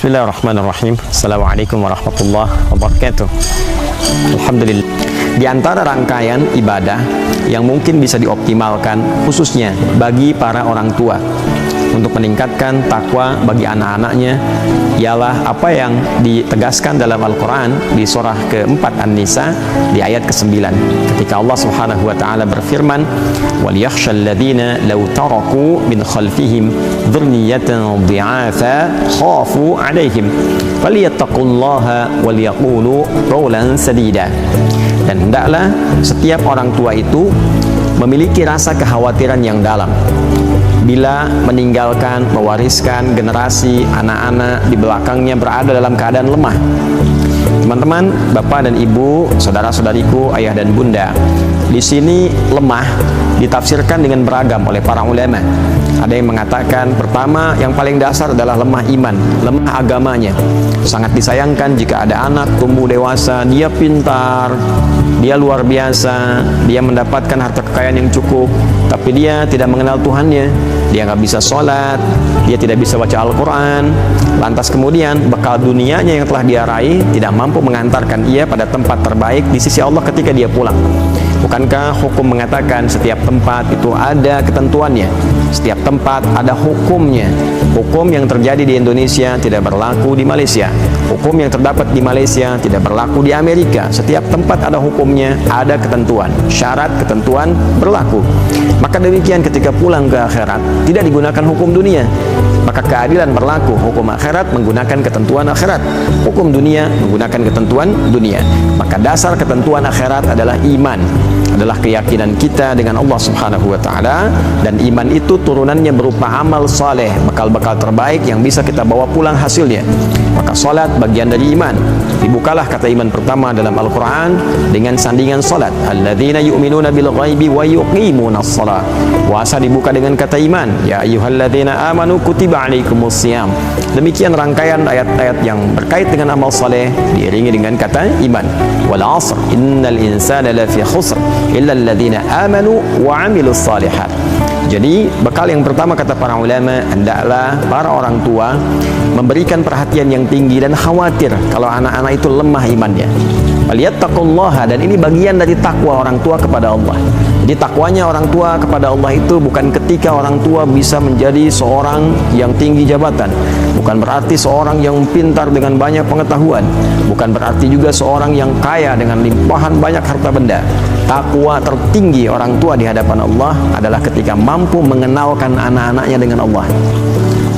Bismillahirrahmanirrahim. Assalamualaikum warahmatullahi wabarakatuh. Alhamdulillah. Di antara rangkaian ibadah yang mungkin bisa dioptimalkan khususnya bagi para orang tua untuk meningkatkan takwa bagi anak-anaknya ialah apa yang ditegaskan dalam Al-Quran di surah keempat An-Nisa di ayat ke-9 ketika Allah Subhanahu wa ta'ala berfirman وَلْيَخْشَ الَّذِينَ لَوْ تَرَكُوا مِنْ خَلْفِهِمْ ذُرِّيَّةً ضِعَافًا خَافُوا عَلَيْهِمْ فَلْيَتَّقُوا اللَّهَ وَلْيَقُولُوا قَوْلًا سَدِيدًا. Dan hendaklah setiap orang tua itu memiliki rasa kekhawatiran yang dalam bila meninggalkan, mewariskan generasi anak-anak di belakangnya berada dalam keadaan lemah. Teman-teman, bapak dan ibu, saudara-saudariku, ayah dan bunda, di sini lemah ditafsirkan dengan beragam oleh para ulama. Ada yang mengatakan pertama, yang paling dasar adalah lemah iman, lemah agamanya. Sangat disayangkan jika ada anak tumbuh dewasa, dia pintar, dia luar biasa, dia mendapatkan harta kekayaan yang cukup, tapi dia tidak mengenal Tuhannya, dia nggak bisa sholat, dia tidak bisa baca Al-Quran. Lantas kemudian bekal dunianya yang telah dia raih tidak mampu mengantarkan ia pada tempat terbaik di sisi Allah ketika dia pulang. Bukankah hukum mengatakan setiap tempat itu ada ketentuannya, setiap tempat ada hukumnya. Hukum yang terjadi di Indonesia tidak berlaku di Malaysia, hukum yang terdapat di Malaysia tidak berlaku di Amerika. Setiap tempat ada hukumnya, ada ketentuan, syarat ketentuan berlaku. Maka demikian ketika pulang ke akhirat tidak digunakan hukum dunia, maka keadilan berlaku. Hukum akhirat menggunakan ketentuan akhirat, hukum dunia menggunakan ketentuan dunia. Maka dasar ketentuan akhirat adalah iman, adalah keyakinan kita dengan Allah Subhanahu wa ta'ala, dan iman itu turunannya berupa amal saleh, bekal-bekal terbaik yang bisa kita bawa pulang hasilnya. Maka salat bagian dari iman. Dibukalah kata iman pertama dalam Al-Quran dengan sandingan salat, alladzina yu'minuna bil ghaibi wa yuqimunas shalah. Puasa dibuka dengan kata iman, ya ayyuhalladzina amanu kutiba alaikumus shiyam. Demikian rangkaian ayat-ayat yang berkait dengan amal saleh diiringi dengan kata iman. Wal 'asr innal insana lafi khusr illa alladzina amanu wa 'amilus shalihat. Jadi bekal yang pertama kata para ulama, hendaklah para orang tua memberikan perhatian yang tinggi dan khawatir kalau anak-anak itu lemah imannya. Waliyattaqullaha, dan ini bagian dari takwa orang tua kepada Allah. Jadi takwanya orang tua kepada Allah itu bukan ketika orang tua bisa menjadi seorang yang tinggi jabatan, bukan berarti seorang yang pintar dengan banyak pengetahuan, bukan berarti juga seorang yang kaya dengan limpahan banyak harta benda. Takwa tertinggi orang tua di hadapan Allah adalah ketika mampu mengenalkan anak-anaknya dengan Allah,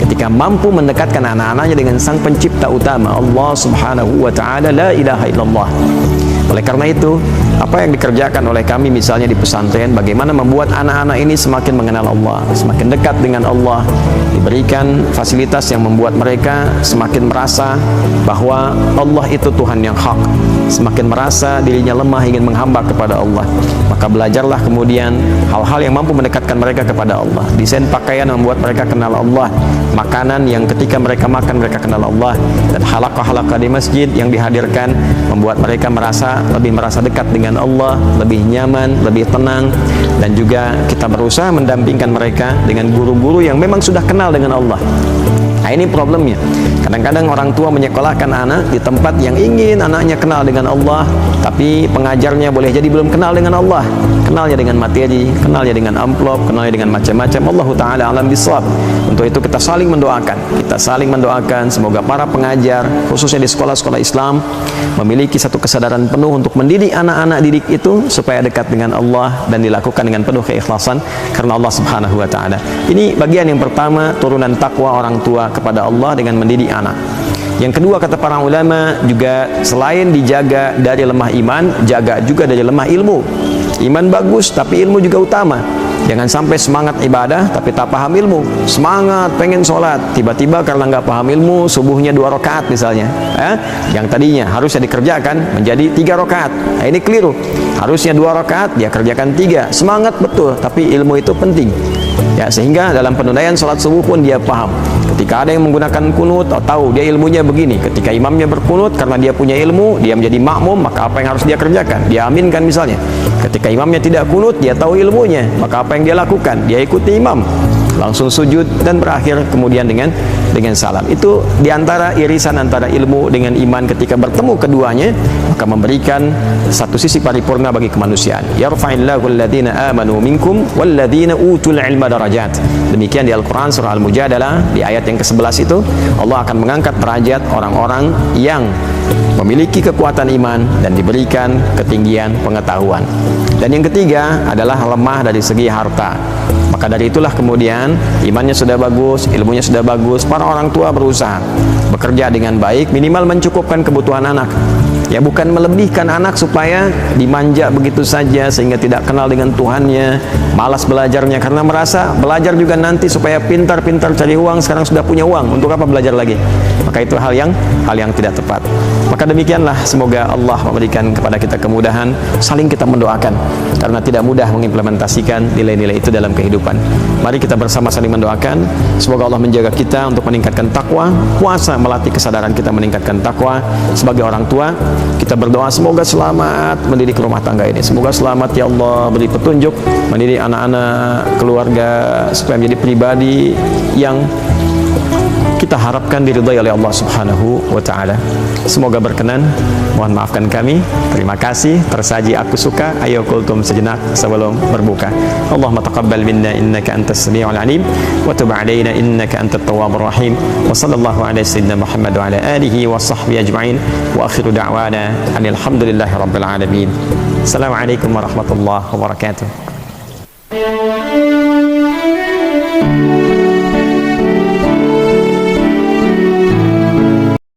ketika mampu mendekatkan anak-anaknya dengan sang pencipta utama, Allah Subhanahu wa ta'ala, la ilaha illallah. Oleh karena itu, apa yang dikerjakan oleh kami misalnya di pesantren, bagaimana membuat anak-anak ini semakin mengenal Allah, semakin dekat dengan Allah, diberikan fasilitas yang membuat mereka semakin merasa bahwa Allah itu Tuhan yang hak, semakin merasa dirinya lemah ingin menghamba kepada Allah. Maka belajarlah kemudian hal-hal yang mampu mendekatkan mereka kepada Allah. Desain pakaian yang membuat mereka kenal Allah, makanan yang ketika mereka makan mereka kenal Allah, dan halaqah-halaqah di masjid yang dihadirkan membuat mereka lebih merasa dekat dengan Allah, lebih nyaman, lebih tenang. Dan juga kita berusaha mendampingkan mereka dengan guru-guru yang memang sudah kenal dengan Allah. Nah, ini problemnya. Kadang-kadang orang tua menyekolahkan anak di tempat yang ingin anaknya kenal dengan Allah, tapi pengajarnya boleh jadi belum kenal dengan Allah. Kenalnya dengan materi, kenalnya dengan amplop, kenalnya dengan macam-macam. Allah Ta'ala alam bisawab. Untuk itu kita saling mendoakan. Kita saling mendoakan semoga para pengajar, khususnya di sekolah-sekolah Islam, memiliki satu kesadaran penuh untuk mendidik anak-anak didik itu supaya dekat dengan Allah dan dilakukan dengan penuh keikhlasan karena Allah Subhanahu wa ta'ala. Ini bagian yang pertama, turunan takwa orang tua kepada Allah dengan mendidik anak. Yang kedua kata para ulama juga, selain dijaga dari lemah iman, jaga juga dari lemah ilmu. Iman bagus tapi ilmu juga utama. Jangan sampai semangat ibadah tapi tak paham ilmu. Semangat pengen sholat, tiba-tiba karena nggak paham ilmu subuhnya 2 rakaat misalnya, yang tadinya harusnya dikerjakan menjadi 3 rakaat. Nah, ini keliru. Harusnya 2 rakaat dia kerjakan 3. Semangat betul tapi ilmu itu penting. Ya, sehingga dalam penunaian sholat subuh pun dia paham. Ketika ada yang menggunakan kunut, tahu dia ilmunya begini. Ketika imamnya berkunut, karena dia punya ilmu, dia menjadi makmum, maka apa yang harus dia kerjakan? Dia aminkan misalnya. Ketika imamnya tidak kunut, dia tahu ilmunya, maka apa yang dia lakukan? Dia ikuti imam. langsung sujud dan berakhir kemudian dengan salam. Itu diantara irisan antara ilmu dengan iman. Ketika bertemu keduanya, maka memberikan satu sisi paripurna bagi kemanusiaan. Yarfa'illahu alladhina amanu minkum walladhina utul ilma darajat. Demikian di Al-Quran surah Al-Mujadalah di ayat yang ke-11 itu, Allah akan mengangkat derajat orang-orang yang memiliki kekuatan iman dan diberikan ketinggian pengetahuan. Dan yang ketiga adalah lemah dari segi harta. Maka dari itulah kemudian imannya sudah bagus, ilmunya sudah bagus, para orang tua berusaha bekerja dengan baik, minimal mencukupkan kebutuhan anak. Ya, bukan melebihkan anak supaya dimanja begitu saja sehingga tidak kenal dengan Tuhannya, malas belajarnya karena merasa belajar juga nanti supaya pintar-pintar cari uang, sekarang sudah punya uang, untuk apa belajar lagi? Maka itu hal yang tidak tepat. Maka demikianlah, semoga Allah memberikan kepada kita kemudahan, saling kita mendoakan karena tidak mudah mengimplementasikan nilai-nilai itu dalam kehidupan. Mari kita bersama saling mendoakan, semoga Allah menjaga kita untuk meningkatkan takwa, puasa melatih kesadaran kita meningkatkan takwa. Sebagai orang tua, kita berdoa semoga selamat mendidik rumah tangga ini, semoga selamat ya Allah, beri petunjuk mendidik anak-anak, keluarga supaya menjadi pribadi yang kita harapkan diridhai oleh Allah Subhanahu wa taala. Semoga berkenan. Mohon maafkan kami. Terima kasih. Tersaji aku suka. Ayo kultum sejenak sebelum berbuka. Allahumma taqabbal minna innaka antas samiul alim wa tub alaina innaka antat tawwabur rahim. Wa sallallahu ala sayyidina Muhammad wa ala alihi wa sahbihi ajma'in. Wa akhiru da'wana alhamdulillahi rabbil alamin. Assalamualaikum warahmatullahi wabarakatuh.